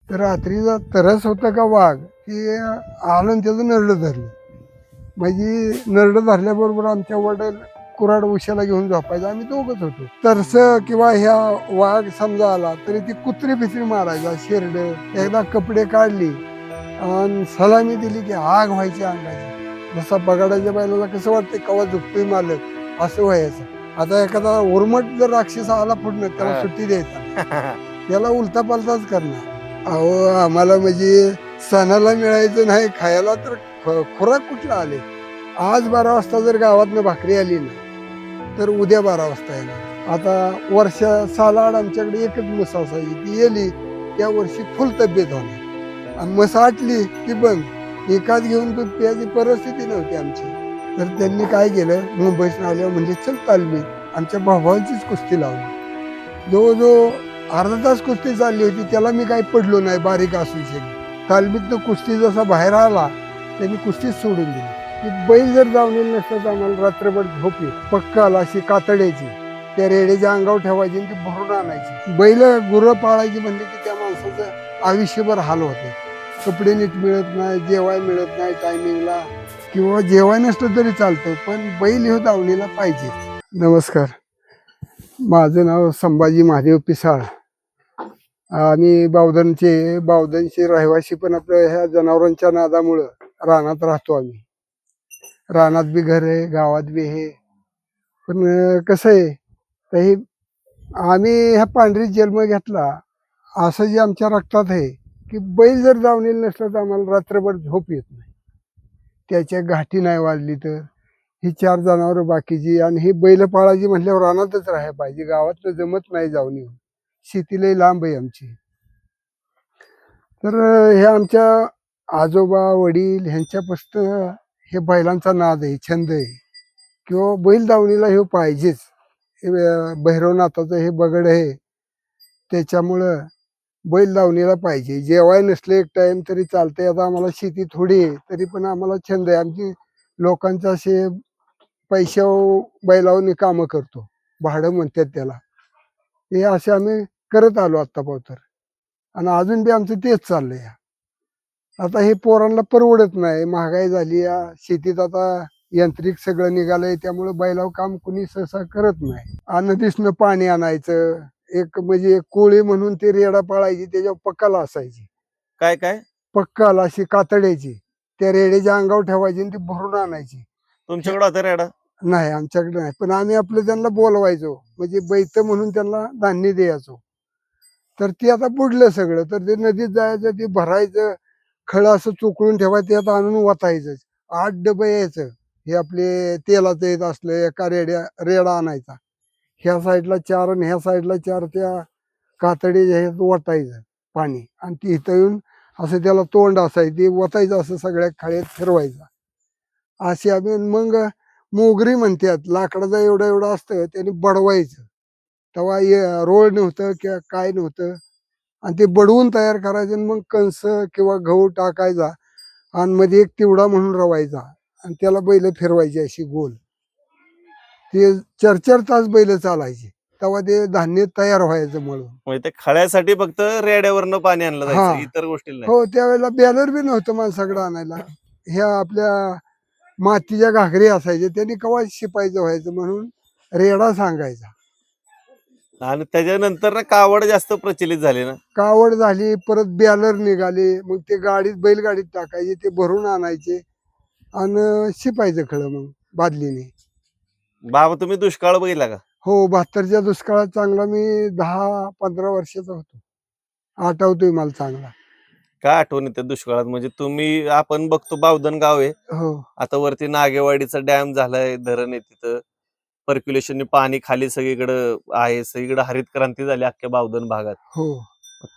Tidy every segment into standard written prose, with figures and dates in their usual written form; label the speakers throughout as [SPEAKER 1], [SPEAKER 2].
[SPEAKER 1] तर रात्रीचा तरस होता का वाघ की आलं आणि त्याचं नरडं धरलं. म्हणजे नरडं धरल्याबरोबर आमच्या वडील कुऱ्हाड उशाला घेऊन झोपायचं, आम्ही दोघंच होतो. तरस किंवा ह्या वाघ समजा आला तरी ती कुत्री फित्री मारायचा, शेरड. एकदा कपडे काढली आणि सलामी दिली की आग व्हायची अंगाची. जसा बगाडाच्या बैलाला कसं वाटतंय कवा झुकतोय मालक, असं व्हायचं. आता एखादा उर्मट जर राक्षस आला पुढनं, त्याला
[SPEAKER 2] हा.
[SPEAKER 1] सुट्टी द्यायचा, त्याला उलटा पालटाच करणार. अहो आम्हाला म्हणजे सणाला मिळायचं नाही खायला, तर खुराक कुठला आले. आज 12 वाजता जर गावातनं भाकरी आली ना, तर उद्या 12 वाजता येणार. आता सालाड आमच्याकडे एकच म्हस असायची, ती येली त्या वर्षी फुल तब्येत होणार आणि म्हस आटली की बंद. एकाच घेऊन दूध प्यायची परिस्थिती नव्हती आमची. तर त्यांनी काय केलं, मुंबईतून आल्यावर म्हणजे चल तालमीत. आमच्या भावांचीच कुस्ती लावली. जवळजवळ अर्धा तास कुस्ती चालली होती, त्याला मी काही पडलो नाही, बारीक असू शकली. तालमीतनं कुस्ती जसा बाहेर आला त्यांनी कुस्तीच सोडून दिली. की बैल जर जाऊन येईल नसतं तर आम्हाला रात्रभर झोप येत. पक्काल अशी कातड्याची त्या रेड्याच्या अंगावर ठेवायची आणि ती भरून आणायची. बैल गुरं पाळायची म्हणले की त्या माणसाचं आयुष्यभर हाल होते. कपडे नीट मिळत नाही, जेवाय मिळत नाही टायमिंगला, किंवा जेवाय नसलं तरी चालतं, पण बैल हे दावणीला पाहिजे. नमस्कार, माझं नाव संभाजी महादेव पिसाळ आणि बावधनचे रहिवासी, पण आपल्या ह्या जनावरांच्या नादामुळं रानात राहतो आम्ही. रानात बी घर आहे, गावात बी आहे. पण कसं आहे, तर हे आम्ही ह्या पांढरीत जन्म घेतला, असं जे आमच्या रक्तात आहे की बैल जर दावणीला नसलं तर आम्हाला रात्रभर झोप येत नाही. त्याच्या घाटी नाही वाजली तर ही 4 जनावरं बाकीची, आणि ही बैल पाळायची म्हटल्यावर रानातच राहायला पाहिजे, गावात जमत नाही जाऊन येऊन. शेतीला लांब आहे आमची. तर हे आमच्या आजोबा वडील ह्यांच्यापासून हे बैलांचा नाद आहे, छंद आहे, किंवा बैल दावणीला हे पाहिजेच. हे भैरवनाथाचं हे बगड आहे, त्याच्यामुळं बैल दावणीला पाहिजे. जेवाय नसले एक टाइम तरी चालतंय. आता आम्हाला शेती थोडी आहे, तरी पण आम्हाला छंद आहे. आमची लोकांचं असे पैशावर बैलावनी कामं करतो, भाडं म्हणतात त्याला. हे असे आम्ही करत आलो आत्तापासून, आणि अजून बी आमचं तेच चाललंय. आता हे पोरांना परवडत नाही, महागाई झाली या शेतीत. आता यांत्रिक सगळं निघालंय, त्यामुळे बैलावर काम कुणी सहसा करत नाही. नदीसनं पाणी आणायचं, एक म्हणजे एक कोळी म्हणून ते रेडा पाळायची, त्याच्यावर पक्काला असायची.
[SPEAKER 2] काय काय
[SPEAKER 1] पक्काल अशी कातड्याची, त्या रेड्याच्या अंगावर ठेवायची आणि ती भरून आणायची.
[SPEAKER 2] तुमच्याकडे होता रेडा?
[SPEAKER 1] नाही आमच्याकडे नाही, पण आम्ही आपलं त्यांना बोलवायचो, म्हणजे बैत म्हणून त्यांना धान्य द्यायचो. तर ते आता बुडलं सगळं. तर ते नदीत जायचं, ते भरायचं, खळं असं चुकळून ठेवायचं, ते आता आणून वतायचं. 8 डबे यायचं. हे आपले तेलाचं येत असलं, एका रेडा आणायचा, ह्या साईडला 4 आणि ह्या साईडला 4, त्या कातडीच्या ह्यात वतायचं पाणी, आणि ती इथं येऊन असं त्याला तोंड असायचं, ते वतायचं, असं सगळ्या खाळीत फिरवायचं. असे आम्ही मग मोगरी म्हणतात, लाकडाचा एवढं एवढं असतं, त्याने बडवायचं. तेव्हा रोड नव्हतं किंवा काय नव्हतं, आणि ते बडवून तयार करायचं, आणि मग कणस किंवा गहू टाकायचा, आणि मध्ये एक तिवडा म्हणून रवायचा, आणि त्याला बैल फिरवायची अशी गोल. ते 4-4 तास बैल चालायचे, तेव्हा ते धान्य तयार व्हायचं म्हणून.
[SPEAKER 2] म्हणजे ते खळ्यासाठी फक्त रेड्यावरनं पाणी आणलं
[SPEAKER 1] हा,
[SPEAKER 2] जायचं, इतर गोष्टी नाही?
[SPEAKER 1] हो, त्यावेळेला बॅनर बी नव्हतं माणसाकडे आणायला. ह्या आपल्या मातीच्या घागरी असायचे, त्यांनी कवा शिपायचं व्हायचं म्हणून रेडा सांगायचा.
[SPEAKER 2] आणि त्याच्यानंतर ना कावड जास्त प्रचलित झाली ना?
[SPEAKER 1] कावड झाली, परत बॅनर निघाले, मग ते बैलगाडीत टाकायचे, ते भरून आणायचे आणि शिपायचं खळं मग बादलीने.
[SPEAKER 2] बाबा तुम्ही दुष्काळ बघितला का?
[SPEAKER 1] हो, 72च्या दुष्काळात चांगला मी 10-15 वर्षाचा होतो, आठवतोय मला चांगला.
[SPEAKER 2] काय आठवण येते दुष्काळात? म्हणजे तुम्ही, आपण बघतो बावधन गाव आहे,
[SPEAKER 1] हो,
[SPEAKER 2] आता वरती नागेवाडीचा डॅम झालाय, धरण आहे तिथं, पर्क्युलेशनने पाणी खाली सगळीकडे आहे, सगळीकडे हरित क्रांती झाली अख्ख्या बावधन भागात.
[SPEAKER 1] हो.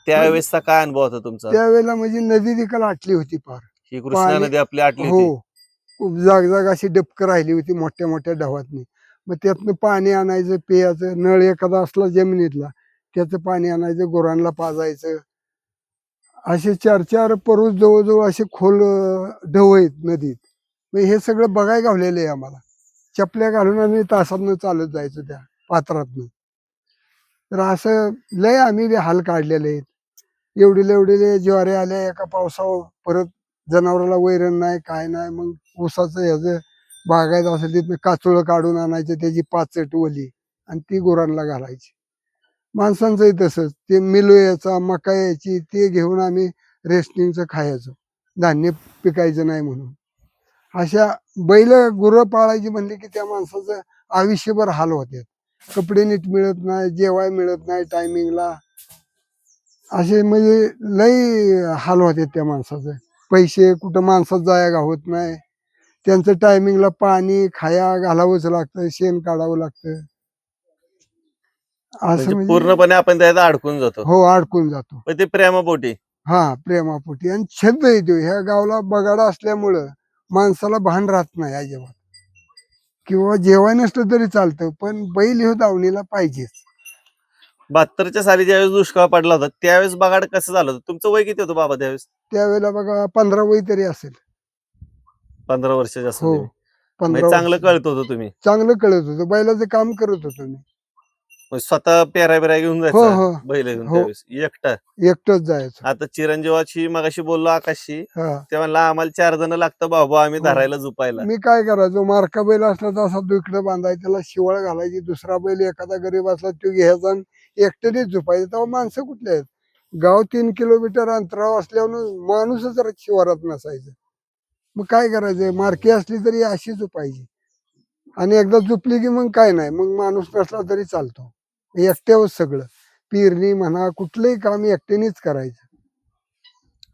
[SPEAKER 2] त्यावेळेसचा काय अनुभव होता तुमचा?
[SPEAKER 1] त्यावेळेला म्हणजे नदी देखील आटली होती फार.
[SPEAKER 2] ही कृष्णा
[SPEAKER 1] पाणी,
[SPEAKER 2] नदी आपली आटली
[SPEAKER 1] हो,
[SPEAKER 2] होती.
[SPEAKER 1] खूप जाग अशी डबकं राहिली होती मोठ्या मोठ्या ढवातनी. मग त्यातनं पाणी आणायचं, प्यायचं. नळ एखादा असला जमिनीतला, त्याचं पाणी आणायचं, गुरांना पाजायचं. असे 4-4 परूस जवळजवळ असे खोल ढव आहेत नदीत. मग हे सगळं बघायला गावलेलं आहे आम्हाला. चपल्या घालून आम्ही तासातनं चालत जायचो त्या पात्रातनं. तर असं लय आम्ही हाल काढलेले आहेत. एवढे ज्वारी आल्या एका पावसावर, परत जनावराला वैरण नाही काय नाही, मग ऊसाचं ह्याचं बागायचं असेल तिथं काचोळं काढून आणायचं, त्याची पाचट ओली आणि ती गुरांना घालायची. माणसांचंही तसंच, ते मिलो यायचा मका यायची, ते घेऊन आम्ही रेशनिंगचं खायचो, धान्य पिकायचं नाही म्हणून. अशा बैल गुरं पाळायची म्हणली की त्या माणसाचं आयुष्यभर हाल होते. कपडे नीट मिळत नाही, जेवाय मिळत नाही टायमिंगला, असे म्हणजे लई हाल होते त्या माणसाचे. पैसे कुठं माणसात जाया होत नाही, त्यांचं टायमिंगला पाणी खाया घालावंच लागतं, शेण काढावं लागतं. असं
[SPEAKER 2] म्हणजे
[SPEAKER 1] म्हणजे
[SPEAKER 2] पूर्णपणे आपण त्यात अडकून जातो.
[SPEAKER 1] हो, अडकून जातो.
[SPEAKER 2] पण ते प्रेमापोटी.
[SPEAKER 1] हा, प्रेमापोटी. आणि छंद येतो. ह्या गावला बगाडा असल्यामुळं माणसाला भान राहत नाही अजिबात, किंवा जेवाय नसलं तरी चालतं, पण बैल ह्यो दावणीला पाहिजेच.
[SPEAKER 2] 72च्या साली ज्यावेळेस दुष्काळ पडला होता त्यावेळेस बघाड कसं झालं होतं? तुमचं वय किती होतं बाबा त्यावेळेस?
[SPEAKER 1] त्यावेळेला बघा 15 वय तरी असेल.
[SPEAKER 2] 15 वर्षाचे असेल
[SPEAKER 1] हो,
[SPEAKER 2] तुम्ही.
[SPEAKER 1] 15
[SPEAKER 2] म्हणजे चांगलं
[SPEAKER 1] वर्ष.
[SPEAKER 2] कळत होतं तुम्ही.
[SPEAKER 1] चांगलं कळत होतं, बैलाचं काम करत होतो मी.
[SPEAKER 2] म्हणजे स्वतः पेरा घेऊन
[SPEAKER 1] हो
[SPEAKER 2] जायचा
[SPEAKER 1] हो
[SPEAKER 2] बैल घेऊन
[SPEAKER 1] हो,
[SPEAKER 2] त्यावेळेस एकटा.
[SPEAKER 1] एकटंच जायचो.
[SPEAKER 2] आता चिरंजीवाची मगाशी बोललो आकाशशी,
[SPEAKER 1] हा
[SPEAKER 2] ते म्हणला आम्हाला 4 जण लागतं बाबा आम्ही
[SPEAKER 1] हो.
[SPEAKER 2] धरायला झुपायला.
[SPEAKER 1] मी काय करायचो, मार्का बैल असला तर असा दुकडं बांधायचा, त्याला शिवाळ घालायची. दुसरा बैल एखादा गरीब असला तो घ्यायचा आणि एकट्यानेच झोपायचं. तेव्हा माणसं कुठले आहेत, गाव 3 किलोमीटर अंतरावर असल्यावर माणूसच शिवारात नसायचं. मग काय करायचं, मार्की असली तरी अशी झोपायची, आणि एकदा झोपली की मग काय नाही, मग माणूस नसला तरी चालतो. एकट्यावर सगळं, पेरणी म्हणा कुठलंही काम एकट्यानेच करायचं.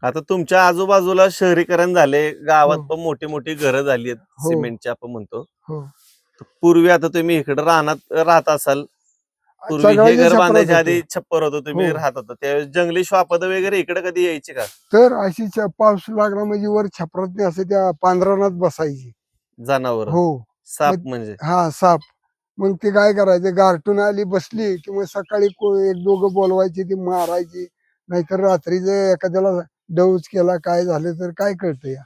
[SPEAKER 2] आता तुमच्या आजूबाजूला शहरीकरण झाले, गावात
[SPEAKER 1] हो
[SPEAKER 2] पण मोठी मोठी घरं झाली आहेत
[SPEAKER 1] हो
[SPEAKER 2] सिमेंटची आपण म्हणतो.
[SPEAKER 1] हो,
[SPEAKER 2] पूर्वी आता तुम्ही इकडे रानात राहत असाल, पूर्वी हे
[SPEAKER 1] सगळ्याच्या
[SPEAKER 2] घर
[SPEAKER 1] छपरात
[SPEAKER 2] बांधायच्या
[SPEAKER 1] होतो.
[SPEAKER 2] आधी छप्पर होतं, तुम्ही
[SPEAKER 1] हो.
[SPEAKER 2] राहत होता त्यावेळेस जंगली श्वापद वगैरे इकडे कधी यायची का?
[SPEAKER 1] तर अशी पाऊस लागला म्हणजे वर छपरात असं त्या पांढरानात बसायची.
[SPEAKER 2] जनावर
[SPEAKER 1] हो,
[SPEAKER 2] साप
[SPEAKER 1] मग
[SPEAKER 2] म्हणजे.
[SPEAKER 1] हा साप. मग ते काय करायचं, गारटून आली बसली की मग सकाळी एक दोघं बोलवायची, ती मारायची. नाहीतर रात्री जर एखाद्याला डौच केला काय झालं तर काय कळतं या.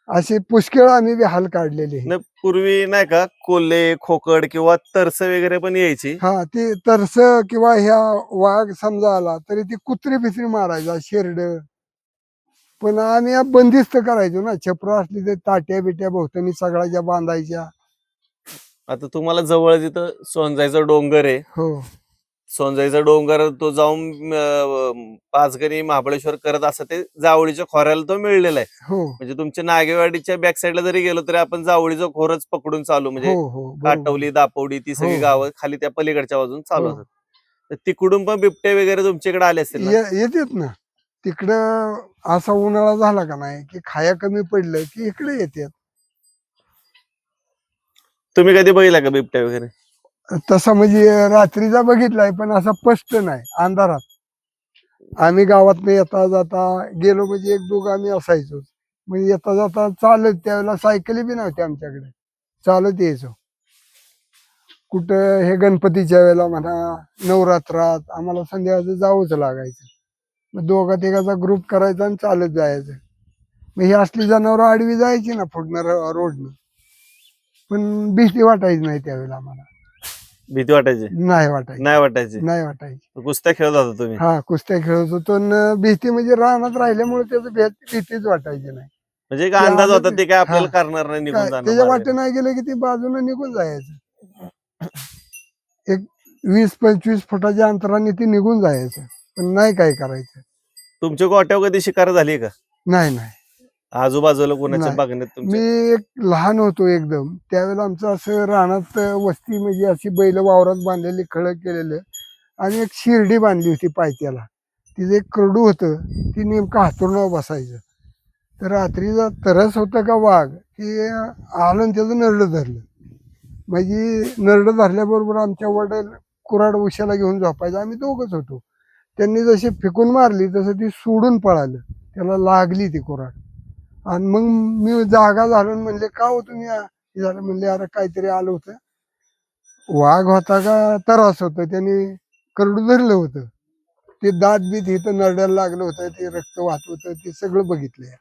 [SPEAKER 1] असे पुष्कळ आम्ही बी हाल काढलेले आहेत.
[SPEAKER 2] नाही, पूर्वी नाही का कोल्हे खोकड किंवा तरस वगैरे पण यायची.
[SPEAKER 1] हा, ते तरस किंवा ह्या वाघ समजा आला तरी ती कुत्री बित्री मारायचा, शेरड. पण आम्ही बंदिस्त करायचो ना, छपरा असली तर ताट्या बिट्या भोवतानी सगळ्याच्या बांधायच्या.
[SPEAKER 2] आता तुम्हाला जवळ जिथं सोनजायचा डोंगर आहे,
[SPEAKER 1] हो
[SPEAKER 2] सोनजाईचा डोंगर तो जाऊन पाचगणी महाबळेश्वर करत असं ते जावळीच्या खोऱ्याला तो मिळलेला आहे.
[SPEAKER 1] हो
[SPEAKER 2] म्हणजे तुमच्या नागेवाडीच्या बॅक साईडला जरी गेलो तरी आपण जावळीचं खोरच पकडून चालू,
[SPEAKER 1] हो
[SPEAKER 2] म्हणजे
[SPEAKER 1] हो, बरोबर.
[SPEAKER 2] काटवली दापोडी ती
[SPEAKER 1] हो
[SPEAKER 2] सगळी गावं खाली त्या पलीकडच्या बाजून चालू
[SPEAKER 1] हो,
[SPEAKER 2] असतात. तर तिकडून पण बिबटे वगैरे तुमच्याकडे आले असतील ना?
[SPEAKER 1] येतात ना तिकडं. असा उन्हाळा झाला का नाही की खाया कमी पडलं की इकडे येतात.
[SPEAKER 2] तुम्ही कधी बघितला का बिबट्या वगैरे?
[SPEAKER 1] तसा म्हणजे रात्रीचा बघितलाय, पण असा स्पष्ट नाही, अंधारात. आम्ही गावात येता जाता गेलो म्हणजे एक दोघं आम्ही असायचो. म्हणजे येता जाता चालत, त्यावेळेला सायकली बी नव्हती आमच्याकडे, चालत यायचो. कुठं हे गणपतीच्या वेळेला म्हणा, नवरात्रात आम्हाला संध्याकाळचं जावंच लागायचं. मग दोघा तिघाचा ग्रुप करायचा आणि चालत जायचं. मग ही असली जनावरं आडवी जायची ना फुटणार रोडनं, पण भीती वाटायची नाही त्यावेळेला आम्हाला.
[SPEAKER 2] भीती वाटायची?
[SPEAKER 1] नाही वाटायची,
[SPEAKER 2] नाही वाटायची.
[SPEAKER 1] नाही वाटायची.
[SPEAKER 2] कुस्त्या खेळत होता तुम्ही?
[SPEAKER 1] हा, कुस्त्या खेळत होतो. भीती म्हणजे रानात राहिल्यामुळे त्याचं भीतीच वाटायची नाही.
[SPEAKER 2] म्हणजे एक
[SPEAKER 1] ते
[SPEAKER 2] अंदाज होता
[SPEAKER 1] आलं
[SPEAKER 2] ते काय
[SPEAKER 1] हा,
[SPEAKER 2] आपल्याला करणार नाही, निघून
[SPEAKER 1] काय
[SPEAKER 2] जाणार
[SPEAKER 1] त्याच्या वाटे
[SPEAKER 2] मार्गाने.
[SPEAKER 1] नाही गेलं की ती बाजूने निघून जायचं. एक 20-25 फुटाच्या अंतराने ती निघून जायचं, पण नाही काय करायचं.
[SPEAKER 2] तुमच्या गोट्यावर कधी शिकार झाली का
[SPEAKER 1] नाही नाही
[SPEAKER 2] आजूबाजूला कोणाच्या
[SPEAKER 1] नाही.
[SPEAKER 2] बघण्यात
[SPEAKER 1] मी
[SPEAKER 2] तुमच्या?
[SPEAKER 1] एक लहान होतो एकदम, त्यावेळेला आमचं असं रानात वस्ती, म्हणजे अशी बैल वावरात बांधलेली, खळक केलेलं, आणि एक शिर्डी बांधली होती पायथ्याला. तिचं एक करडू होतं, ती नेमकं हातरुणावर बसायचं. तर रात्रीचा तरस होतं का वाघ की आलं आणि त्याचं नरडं धरलं. म्हणजे नरडं धरल्याबरोबर आमच्या वडील कुऱ्हाड उशाला घेऊन झोपायचं, आम्ही दोघंच होतो. त्यांनी जशी फेकून मारली तसं ती सोडून पळालं, त्याला लागली ती कुऱ्हाड. आणि मग मी जागा झालो आणि म्हणले, का हो तुम्ही हे झालं? म्हणले, अरे काहीतरी आलं होतं. वाघ होता का त्रास होतं, त्याने करडू धरलं होतं. ते दात बीत इथं नरड्याला लागलं होतं, ते रक्त वाहत होतं, ते सगळं बघितलंय.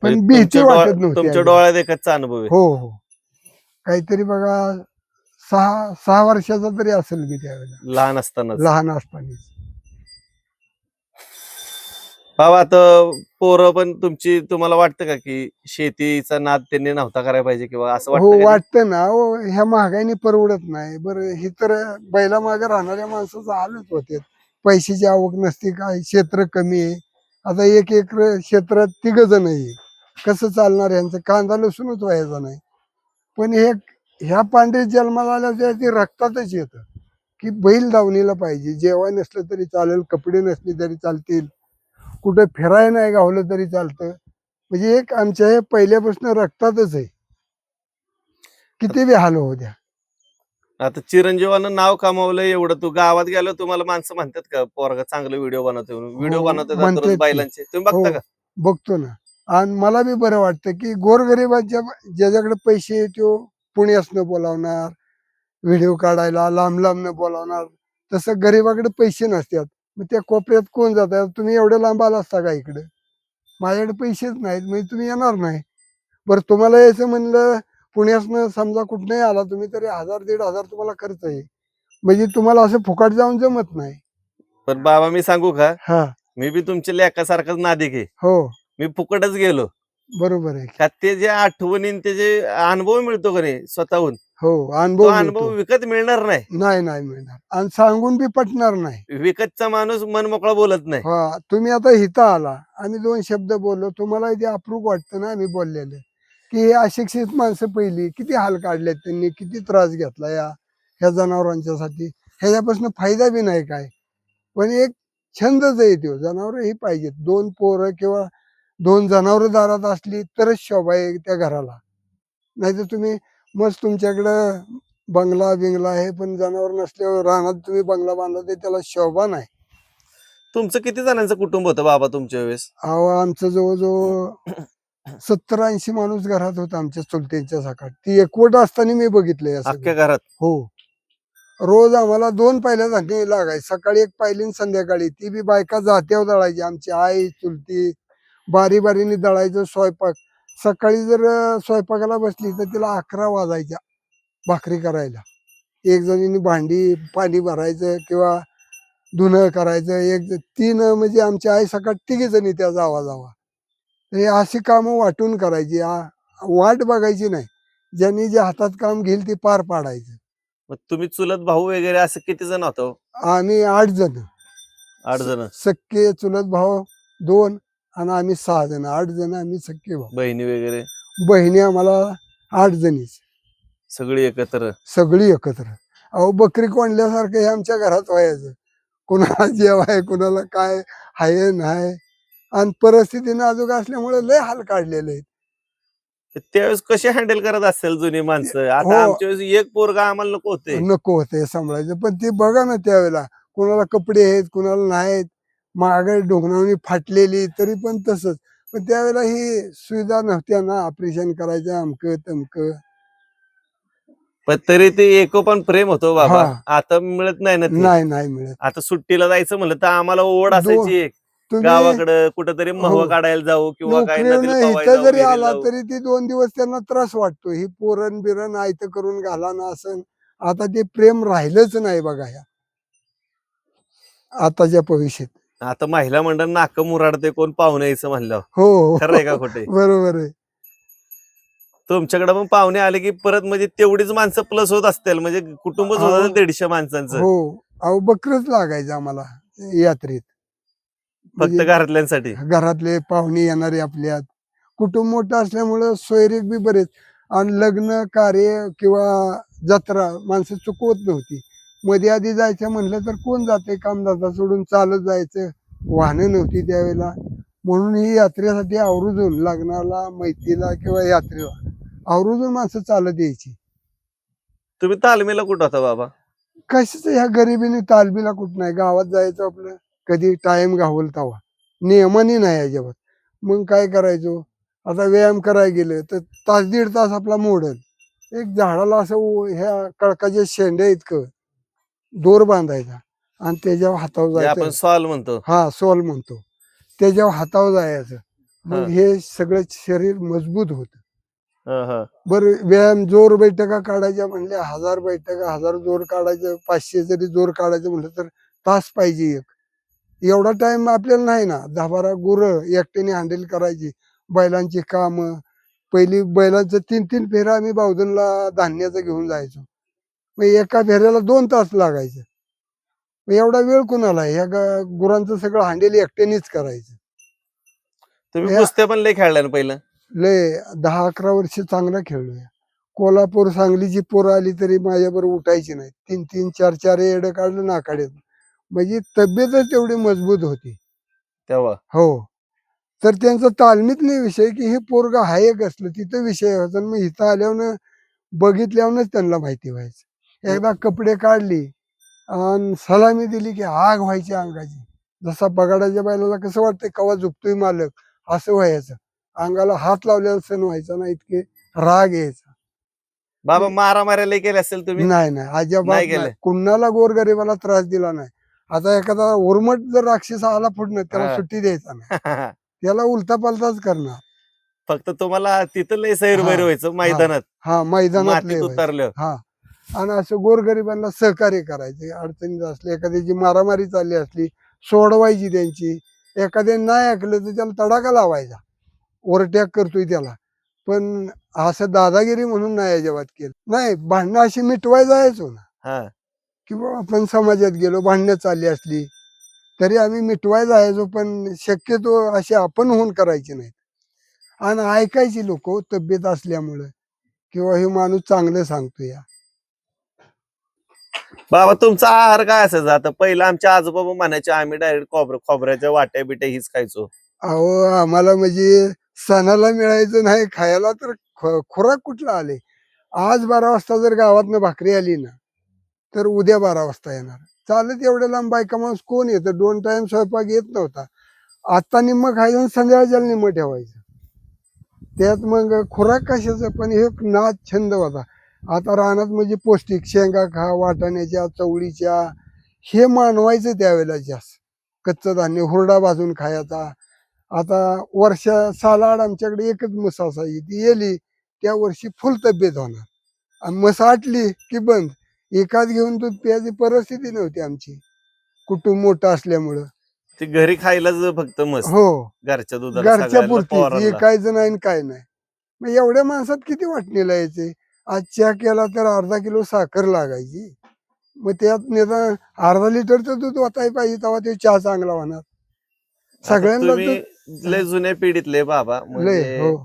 [SPEAKER 1] पण
[SPEAKER 2] म्हणजे
[SPEAKER 1] भीती वाटत नव्हती
[SPEAKER 2] तुमच्या
[SPEAKER 1] अजिबात.
[SPEAKER 2] डोळ्यात एकच अनुभव आहे.
[SPEAKER 1] हो हो, काहीतरी बघा 6 वर्षाचा तरी असेल मी त्यावेळेला,
[SPEAKER 2] लहान असतानाच.
[SPEAKER 1] लहान असताना.
[SPEAKER 2] बाबा आता पोरं पण तुमची तुम्हाला वाटतं का की शेतीचा नाद त्यांनी नव्हता करायला पाहिजे किंवा असं
[SPEAKER 1] हो
[SPEAKER 2] वाटतं का?
[SPEAKER 1] वाटतं ना हो, ह्या महागाईने परवडत नाही बरं. ही तर बैला मागे राहणाऱ्या माणसाचं हालच होते. पैशाची आवक नसते, काय क्षेत्र कमी आहे. आता 1 एकर क्षेत्रात 3 जण आहे, कसं चालणार यांचं? कांदा लसूनच व्हायचा नाही. पण हे ह्या पांढरीत जन्माला आल्याच्या ते रक्तातच येतं की बैल दावणीला पाहिजे. जेवण नसलं तरी चालेल, कपडे नसले तरी चालतील, कुठे फिरायला नाही गावलं तरी चालतं. म्हणजे एक आमच्या हे पहिल्यापासून रक्तातच आहे, किती बी हाल होऊ द्या.
[SPEAKER 2] आता चिरंजीवानं नाव कमावलं एवढं, तू गावात गेलो तुम्हाला माणसं म्हणतात का पोरगा चांगलं व्हिडिओ बनवतो म्हणून?
[SPEAKER 1] हो
[SPEAKER 2] व्हिडिओ बनवतात दररोज
[SPEAKER 1] म्हणतात की.
[SPEAKER 2] बैलांचे, तुम्ही
[SPEAKER 1] हो
[SPEAKER 2] बघता का?
[SPEAKER 1] बघतो ना. आणि मला बी बरं वाटतं की गोरगरिबाच्या ज्याच्याकडे पैसे आहे तो पुण्यासनं बोलावणार व्हिडिओ काढायला, लांब लांबनं बोलावणार. तसं गरीबाकडे पैसे नसतात, मग त्या कोपऱ्यात कोण जातात? तुम्ही एवढ्या लांब आला असता का इकडे? माझ्याकडे पैसेच नाहीत, म्हणजे तुम्ही येणार नाही. बरं तुम्हाला यायचं म्हणलं पुण्यासनं समजा कुठनंही आला तुम्ही, तरी 1000-1500 तुम्हाला खर्च आहे. म्हणजे तुम्हाला असं फुकट जाऊन जमत नाही.
[SPEAKER 2] पण बाबा मी सांगू का,
[SPEAKER 1] हा.
[SPEAKER 2] मी बी तुमच्या लेकासारखाच नादिक आहे.
[SPEAKER 1] हो
[SPEAKER 2] मी फुकटच गेलो
[SPEAKER 1] बरोबर आहे.
[SPEAKER 2] का ते जे आठवणी आणि ते जे अनुभव मिळतो का नाही स्वतःहून,
[SPEAKER 1] हो
[SPEAKER 2] तो
[SPEAKER 1] अनुभव
[SPEAKER 2] अनुभव
[SPEAKER 1] मिळतो.
[SPEAKER 2] विकत मिळणार नाही.
[SPEAKER 1] नाही नाही मिळणार आणि सांगून बी पटणार नाही.
[SPEAKER 2] विकतचा माणूस मन मोकळा बोलत नाही.
[SPEAKER 1] हा तुम्ही आता इथं आला, आम्ही 2 शब्द बोललो, तुम्हाला ते अप्रूप वाटतं ना आम्ही बोललेलं, की हे अशिक्षित माणसं पहिली किती हाल काढलेत त्यांनी, किती त्रास घेतला ह्या जनावरांच्यासाठी. ह्याच्यापासून फायदा बी नाही काय, पण एक छंदच आहे तो. जनावर ही पाहिजेत. 2 पोरं किंवा 2 जनावरं दारात असली तरच शोभा आहे त्या घराला. नाहीतर तुम्ही मस्त तुमच्याकडं बंगला बिंगला आहे, पण जनावर नसल्यावर रानात तुम्ही बंगला बांधला तर त्याला शोभा नाही.
[SPEAKER 2] तुमचं किती जणांचं कुटुंब होतं बाबा तुमच्या वेळेस?
[SPEAKER 1] अहो आमचं जवळजवळ 70-80 माणूस घरात होता आमच्या चुलत्यांच्या सकाळ. ती एकवट असताना मी बघितलंय असं
[SPEAKER 2] अख्ख्या
[SPEAKER 1] सगळं.
[SPEAKER 2] घरात?
[SPEAKER 1] हो. रोज आम्हाला 2 पायल्या लागायची. सकाळी एक पायली आणि संध्याकाळी. ती बी बायका जात्यावर दळायची. आमची आई, चुलती बारी-बारीने दळायचं स्वयंपाक. सकाळी जर स्वयंपाकाला बसली तर तिला 11 वाजायच्या भाकरी करायला. एक जणीने भांडी, पाणी भरायचं किंवा धुणं करायचं. 3 म्हणजे आमची आई सकाळ 3घी जणी त्या जावा. हे अशी कामं वाटून करायची. वाट बघायची नाही. ज्यांनी जे हातात काम घेईल ते पार पाडायचं.
[SPEAKER 2] मग तुम्ही चुलत भाऊ वगैरे असं किती जण होतो?
[SPEAKER 1] आम्ही 8 जण.
[SPEAKER 2] 8 जण.
[SPEAKER 1] सख्खे चुलत भाऊ 2 आणि आम्ही 6 जण. 8 जण आम्ही सख्खे भाऊ.
[SPEAKER 2] बहिणी वगैरे
[SPEAKER 1] बहिणी आम्हाला 8 जणीच.
[SPEAKER 2] सगळी एकत्र?
[SPEAKER 1] सगळी एकत्र. अहो बकरी कोंडल्यासारखं हे आमच्या घरात व्हायचं. कुणाला जेवाय, कुणाला काय आहे नाही. आणि परिस्थिती नाजूक असल्यामुळे लय हाल काढलेले आहेत.
[SPEAKER 2] तर त्यावेळेस कसे हँडल करत असेल जुनी माणसं?
[SPEAKER 1] हो
[SPEAKER 2] आता आमच्या वेळेस एक पोरगा आम्हाला नको होते.
[SPEAKER 1] नको होते सांभाळायचं. पण ते बघा ना त्यावेळेला कुणाला कपडे आहेत, कुणाला नाहीत. महागाई ढोंगणावणी फाटलेली तरी पण तसंच. पण त्यावेळेला ही सुविधा नव्हत्या ना, ऑपरेशन करायचं अमकं तमकं.
[SPEAKER 2] पण तरी ते एकोपण प्रेम होतो बाबा.
[SPEAKER 1] हा.
[SPEAKER 2] आता मिळत नाही ना ते.
[SPEAKER 1] नाही मिळत.
[SPEAKER 2] आता सुट्टीला जायचं म्हणलं तर आम्हाला ओढ
[SPEAKER 1] दो
[SPEAKER 2] असायची एक.
[SPEAKER 1] तुम्ही
[SPEAKER 2] गावाकडं कुठेतरी
[SPEAKER 1] हो
[SPEAKER 2] महवा काढायला जाऊ किंवा काही नदीला
[SPEAKER 1] नोकरीनं
[SPEAKER 2] पवायला
[SPEAKER 1] इथं
[SPEAKER 2] जाऊ,
[SPEAKER 1] जरी
[SPEAKER 2] विहिरीला
[SPEAKER 1] आला
[SPEAKER 2] जाऊ.
[SPEAKER 1] तरी ती 2 दिवस त्यांना त्रास वाटतो. ही पोरण-बिरण आयतं करून घाला ना असं. आता ते प्रेम राहिलंच नाही बघा ह्या आताच्या भविष्यात.
[SPEAKER 2] आता महिला मंडळ नाक मुराडते कोण पाहुणे यायचं म्हणल्यावर.
[SPEAKER 1] हो,
[SPEAKER 2] खरं आहे का खोटे?
[SPEAKER 1] बरोबर आहे.
[SPEAKER 2] तुमच्याकडे पण पाहुणे आले की परत म्हणजे तेवढीच माणसं प्लस होत असतील, म्हणजे कुटुंबच
[SPEAKER 1] अहो
[SPEAKER 2] होतं 150 माणसांचं
[SPEAKER 1] हो. अहो बकरच लागायचं आम्हाला यात्रेत.
[SPEAKER 2] फक्त
[SPEAKER 1] म्हणजे
[SPEAKER 2] घरातल्यांसाठी.
[SPEAKER 1] घरातले पाहुणे येणारे आपल्यात. कुटुंब मोठं असल्यामुळं सोयरीक बी बरेच. आणि लग्न कार्य किंवा जत्रा माणसं चुकवत नव्हती. मध्ये आधी जायचं म्हणलं तर कोण जाते कामधंदा सोडून चालत जायचं. वाहनं नव्हती त्यावेळेला. म्हणून ही यात्रेसाठी आवर्जून लग्नाला, मैतीला किंवा यात्रेला आवर्जून माणसं चालत यायची.
[SPEAKER 2] तुम्ही तालमीला कुठं होता बाबा?
[SPEAKER 1] कशाच ह्या गरिबीने तालमीला कुठं नाही. गावात जायचं आपलं कधी टाइम घावल तवा. नियमाने नाही अजिबात. मग काय करायचो, आता व्यायाम करायला गेलं तर तास दीड तास आपला मोडल. एक झाडाला असं ह्या कळकाच्या शेंड्या इतकं दोर बांधायचा आणि त्याच्यावर हातावर
[SPEAKER 2] जे आपण
[SPEAKER 1] जायचं.
[SPEAKER 2] सॉल म्हणतो.
[SPEAKER 1] हा सोल म्हणतो. त्याच्यावर हातावर जायचं. मग
[SPEAKER 2] हं,
[SPEAKER 1] हे सगळं शरीर मजबूत होतं.
[SPEAKER 2] हं, हं.
[SPEAKER 1] बरं व्यायाम जोर बैठका काढायच्या म्हणले 1000 बैठका, 1000 जोर काढायचं. 500 जरी जोर काढायचं म्हटलं तर तास पाहिजे एक. एवढा टाइम आपल्याला नाही ना. 10-12 गुरं एकट्याने हँडल करायची, बैलांची कामं. पहिली बैलांचं 3-3 फेऱ्या आम्ही बावधनला धान्याचं घेऊन जायचो. मग एका फेऱ्याला 2 तास लागायचे. मग एवढा वेळ कुणाला आहे? गुरांचं सगळं हँडल एकट्यानेच करायचं.
[SPEAKER 2] तुम्ही
[SPEAKER 1] या
[SPEAKER 2] कुस्त्या पण लय खेळल्या ना पहिलं.
[SPEAKER 1] लय 10-11 वर्ष चांगला खेळलोय. कोल्हापूर, सांगलीची पोरं आली तरी माझ्याबरोबर उठायची नाहीत. 3-3, 4-4 येडं काढलं नाकाड्यात. म्हणजे तब्येतच तेवढी मजबूत होती.
[SPEAKER 2] तेव्हा
[SPEAKER 1] हो. तर त्यांचा तालमीत नाही विषय, की हे पोरगं आहे कसलं, तिथं विषय व्हायचा. आणि मग इथं आल्यावरनं बघितल्यावरच त्यांना माहिती व्हायचं.
[SPEAKER 2] म-
[SPEAKER 1] एकदा कपडे काढली आणि सलामी दिली, की आग व्हायची अंगाची. जसा बगाडाच्या बैलाला कसं वाटतंय कवा झोपतोय मालक, असं व्हायचं. अंगाला हात लावलेला सण व्हायचा ना, इतके राग यायचा.
[SPEAKER 2] बाबा
[SPEAKER 1] म्हणजे
[SPEAKER 2] मारामाऱ्या लय केल्या असेल तुम्ही.
[SPEAKER 1] नाही, नाही. अजिबात
[SPEAKER 2] नाही
[SPEAKER 1] नाही.
[SPEAKER 2] केले.
[SPEAKER 1] कुणाला गोरगरिबाला त्रास दिला नाही. आता एखादा उर्मट जर राक्षस आला पुढनं, त्याला
[SPEAKER 2] हा.
[SPEAKER 1] सुट्टी द्यायचा नाही. त्याला उलटा पालटाच करणार.
[SPEAKER 2] फक्त तुम्हाला तिथं लय सैरभैर
[SPEAKER 1] हां,
[SPEAKER 2] व्हायचं
[SPEAKER 1] हां,
[SPEAKER 2] मैदानात.
[SPEAKER 1] हां. मैदानात लय
[SPEAKER 2] मातीत
[SPEAKER 1] व्हायचं.
[SPEAKER 2] उतरलं.
[SPEAKER 1] हां. आणि असं गोरगरिबांना सहकार्य करायचे. अडचणीत असले, एखाद्याची मारामारी चालली असली, सोडवायची त्यांची. एखाद्याने नाही ऐकलं तर त्याला तडाखा लावायचा. ओव्हरटॅक करतोय त्याला. पण असं दादागिरी म्हणून नाही अजिबात केलं. नाही, भांडणं अशी मिटवायला जायचो ना.
[SPEAKER 2] हा.
[SPEAKER 1] किंवा आपण समाजात गेलो, भांडणं चालली असली, तरी आम्ही मिटवायला जायचो. पण शक्यतो अशी आपण होऊन करायची नाहीत. आणि ऐकायची लोकं तब्येत असल्यामुळं, किंवा हे माणूस चांगलं सांगतो या.
[SPEAKER 2] बाबा तुमचा आहार काय असायचा? आता पहिला आमचे आजोबा म्हणायचे आम्ही डायरेक्ट खोबऱ्याच्या वाट्या बिट्या हीच खायचो.
[SPEAKER 1] अहो, आम्हाला म्हणजे सणाला मिळायचं नाही खायला, तर खुराक कुठला आले. आज 12 वाजता जर गावातनं भाकरी आली ना, तर उद्या 12 वाजता येणार. चालत एवढ्या लांब बायका माणूस कोण येतं? 2 टाइम स्वयंपाक येत नव्हता. आता निम्म खायचं आणि संध्याकाळच्याला निम्म ठेवायचं. त्यात मग खुराक कशाचं, पण हे एक नाद छंद होता. आता रानात म्हणजे पौष्टिक शेंगा खा, वाटाण्याच्या, चवळीच्या, हे मानवायचं त्यावेळेला जास्त. कच्चं धान्य हुरडा भाजून खायचा. आता सालाड आमच्याकडे एकच म्हस असायची, ती येली त्या वर्षी फुल तब्येत होणार. आणि म्हस आटली की बंद. एकाच घेऊन दूध प्यायची परिस्थिती नव्हती आमची, कुटुंब मोठं असल्यामुळं.
[SPEAKER 2] ते घरी खायलाच फक्त मस्त.
[SPEAKER 1] हो,
[SPEAKER 2] घरच्या दुधाला
[SPEAKER 1] घरच्या
[SPEAKER 2] सगळ्यांना
[SPEAKER 1] पुरतीच,
[SPEAKER 2] पोरांना.
[SPEAKER 1] विकायचं नाही आणि काय नाही. मग एवढ्या माणसात किती वाटणीला यायचे. आज चहा केला तर अर्धा किलो साखर लागायची. मग त्यात निदान अर्धा लिटरचं दूध ओतायला पाहिजे, तेव्हा ते चहा चांगला होणार.
[SPEAKER 2] आता
[SPEAKER 1] सगळ्यांना
[SPEAKER 2] तुम्ही
[SPEAKER 1] तर
[SPEAKER 2] लय जुन्या पिढीतले बाबा,
[SPEAKER 1] लय.
[SPEAKER 2] म्हणजे
[SPEAKER 1] हो,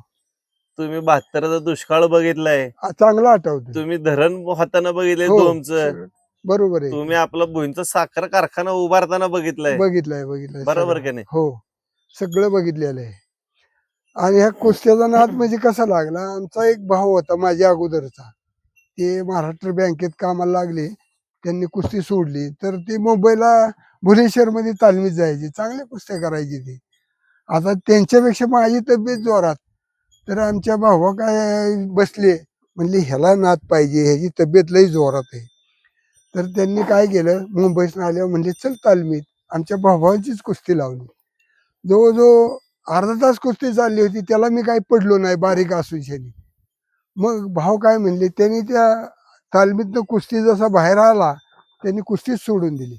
[SPEAKER 2] तुम्ही 72चा दुष्काळ बघितलाय.
[SPEAKER 1] चांगलं आठवतं.
[SPEAKER 2] तुम्ही धरण हाताना बघितलंय
[SPEAKER 1] हो,
[SPEAKER 2] डोमचं.
[SPEAKER 1] सगळं बरोबर आहे
[SPEAKER 2] तुम्ही
[SPEAKER 1] की.
[SPEAKER 2] आपला भुईंचा साखर कारखाना उभारताना बघितलंय.
[SPEAKER 1] बघितलंय, बघितलंय
[SPEAKER 2] बरोबर
[SPEAKER 1] सगळं.
[SPEAKER 2] की नाही?
[SPEAKER 1] हो, सगळं बघितलेलं आहे. आणि ह्या कुस्त्याचा नाद म्हणजे कसा लागला, आमचा एक भाऊ होता माझ्या अगोदरचा. ते महाराष्ट्र बँकेत कामाला लागले. त्यांनी कुस्ती सोडली, तर ते मुंबईला भुवनेश्वरमध्ये तालमीत जायचे. चांगल्या कुस्त्या करायची ते. आता त्यांच्यापेक्षा माझी तब्येत जोरात. तर आमच्या भावा काय बसले, म्हणले ह्याला नाद पाहिजे, ह्याची तब्येत लई जोरात आहे. तर त्यांनी काय केलं, मुंबईतून आल्यावर म्हणले चल तालमीत. आमच्या भावाचीच कुस्ती लावली. जवळजवळ अर्धा तास कुस्ती चालली होती. त्याला मी काही पडलो नाही, बारीक असून. मग भाव काय म्हणले, त्यांनी त्या तालमीतनं कुस्ती जसा बाहेर आला, त्यांनी कुस्तीच सोडून दिली.